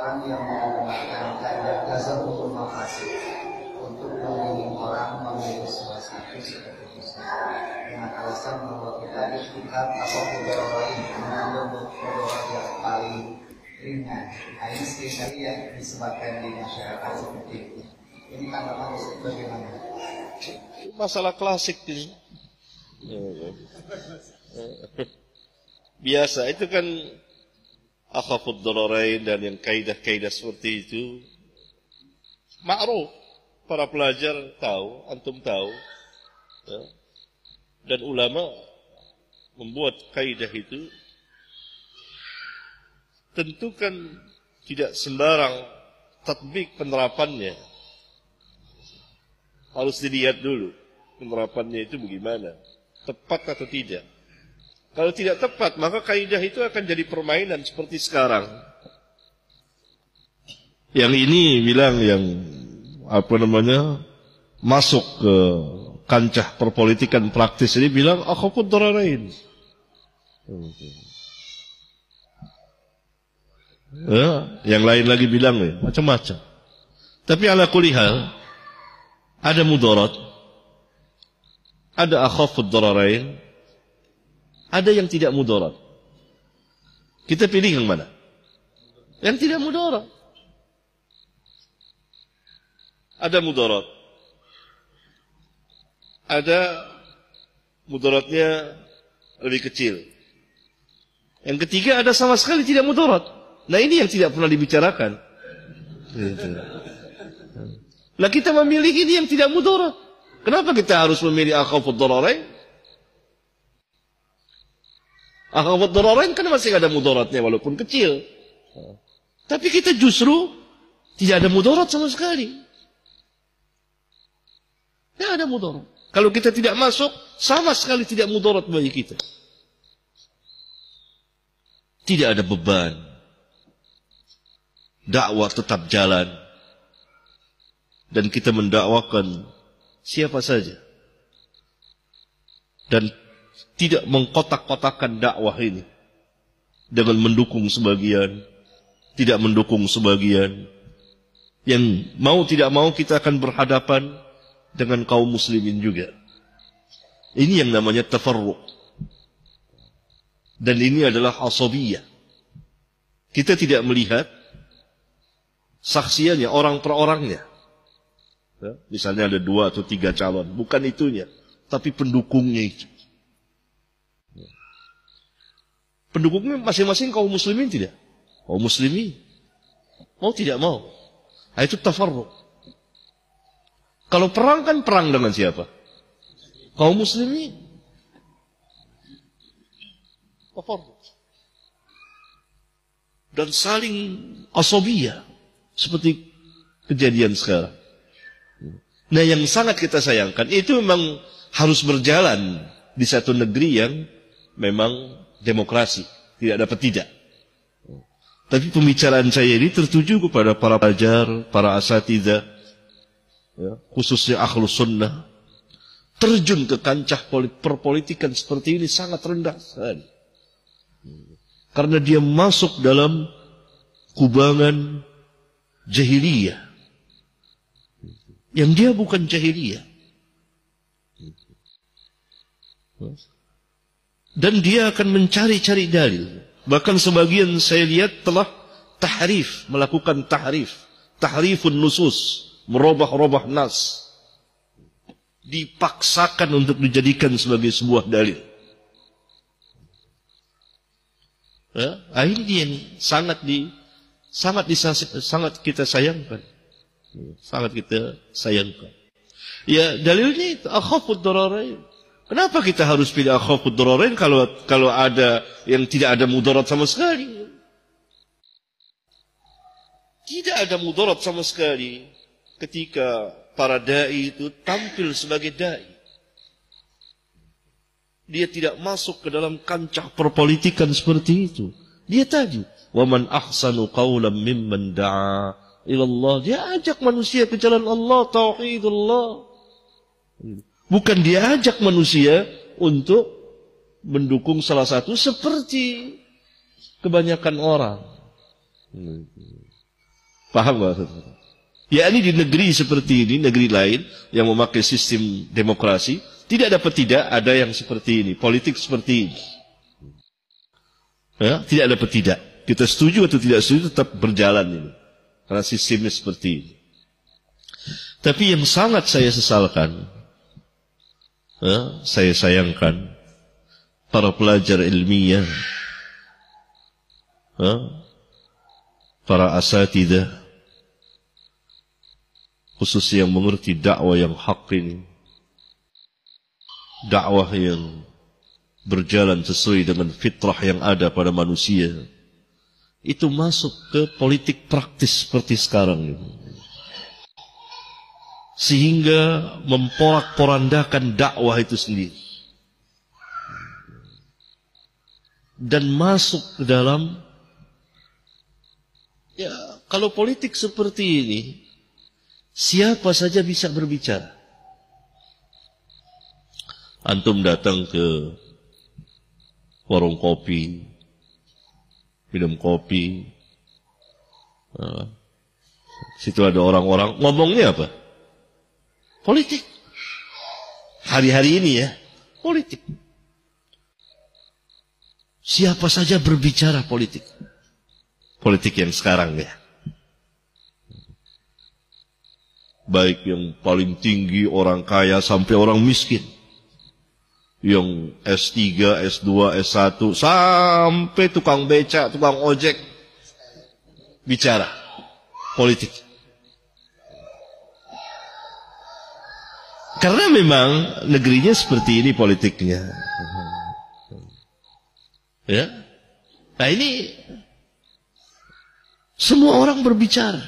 orang yang menggunakan kaidah tasawuf maqasid untuk membimbing orang memilih salah satu seperti itu dengan alasan bahwa kita ikhtikar atau mudarat mengandung mudarat yang paling ringan. Ini sekali yang disebabkan di masyarakat seperti itu. Ini tanggapan bagaimana? Masalah klasik ini. Biasa itu kan akhafud dararain dan yang kaidah-kaidah seperti itu ma'ruf, para pelajar tahu, antum tahu, ya. Dan ulama membuat kaidah itu tentu kan tidak sembarang tatbik penerapannya, harus dilihat dulu penerapannya itu bagaimana, tepat atau tidak. Kalau tidak tepat, maka kaidah itu akan jadi permainan seperti sekarang. Yang ini bilang yang masuk ke kancah perpolitikan praktis ini bilang akhafud dararain. Ya, yang lain lagi bilang macam-macam. Tapi ala kulli hal ada mudarat, ada akhafud dararain, ada yang tidak mudarat. Kita pilih yang mana? Yang tidak mudarat. Ada mudarat. Ada mudaratnya lebih kecil. Yang ketiga ada sama sekali tidak mudarat. Nah ini yang tidak pernah dibicarakan. Nah kita memilih ini yang tidak mudarat. Kenapa kita harus memilih akhafud dararain? Akhafud dararain kan masih ada mudaratnya walaupun kecil. Tapi kita justru tidak ada mudarat sama sekali. Tidak ada mudarat. Kalau kita tidak masuk, sama sekali tidak mudarat bagi kita. Tidak ada beban. Dakwah tetap jalan. Dan kita mendakwakan siapa saja. Dan tidak mengkotak-kotakan dakwah ini. Dengan mendukung sebagian. Tidak mendukung sebagian. Yang mau tidak mau kita akan berhadapan dengan kaum muslimin juga. Ini yang namanya tafarruq. Dan ini adalah asabiyah. Kita tidak melihat saksiannya, orang per orangnya. Ya, misalnya ada 2 atau 3 calon. Bukan itunya. Tapi pendukungnya itu. Pendukungnya masing-masing kaum muslimin tidak? Kaum muslimin. Mau tidak mau. Nah, itu tafarruq. Kalau perang kan perang dengan siapa? Kaum muslimin. Tafarruq. Dan saling asabiyah. Seperti kejadian sekarang. Nah yang sangat kita sayangkan itu memang harus berjalan di satu negeri yang memang demokrasi. Tidak dapat tidak. Tapi pembicaraan saya ini tertuju kepada para pelajar, para asatidzah, ya, khususnya ahlus sunnah. Terjun ke kancah perpolitikan seperti ini sangat rendah sekali. Karena dia masuk dalam kubangan jahiliyah. Yang dia bukan jahiliyah. Dan dia akan mencari-cari dalil. Bahkan sebagian saya lihat telah tahrif, melakukan tahrif. Tahrifun nusus, merubah-rubah nas. Dipaksakan untuk dijadikan sebagai sebuah dalil. Ya, ini yang sangat kita sayangkan. Sangat kita sayangkan. Ya, dalilnya itu akhafud dararain. Kenapa kita harus pilih akhafud dararain kalau ada yang tidak ada mudarat sama sekali? Tidak ada mudarat sama sekali ketika para dai itu tampil sebagai dai. Dia tidak masuk ke dalam kancah perpolitikan seperti itu. Dia tadi, "Wa man ahsanu qawlan mimman da'a ila Allah." Dia ajak manusia ke jalan Allah, tauhidullah. Bukan dia ajak manusia untuk mendukung salah satu seperti kebanyakan orang. Paham nggak? Ya, ini di negeri seperti ini, negeri lain yang memakai sistem demokrasi, tidak ada yang seperti ini, politik seperti ini. Ya, tidak dapat tidak. Kita setuju atau tidak setuju tetap berjalan ini, karena sistemnya seperti ini. Tapi yang sangat saya sesalkan, saya sayangkan, para pelajar ilmiah, para asatidzah, khususnya yang mengerti dakwah yang hak ini, dakwah yang berjalan sesuai dengan fitrah yang ada pada manusia, itu masuk ke politik praktis seperti sekarang ini. Sehingga memporak-porandakan dakwah itu sendiri. Dan masuk ke dalam, ya, kalau politik seperti ini, siapa saja bisa berbicara. Antum datang ke warung kopi, minum kopi, situ ada orang-orang, ngomongnya apa? Politik. Hari-hari ini ya, politik. Siapa saja berbicara politik. Politik yang sekarang ya. Baik yang paling tinggi, orang kaya sampai orang miskin. Yang S3, S2, S1, sampai tukang becak, tukang ojek. Bicara politik. Karena memang negerinya seperti ini politiknya. Ya. Nah ini semua orang berbicara.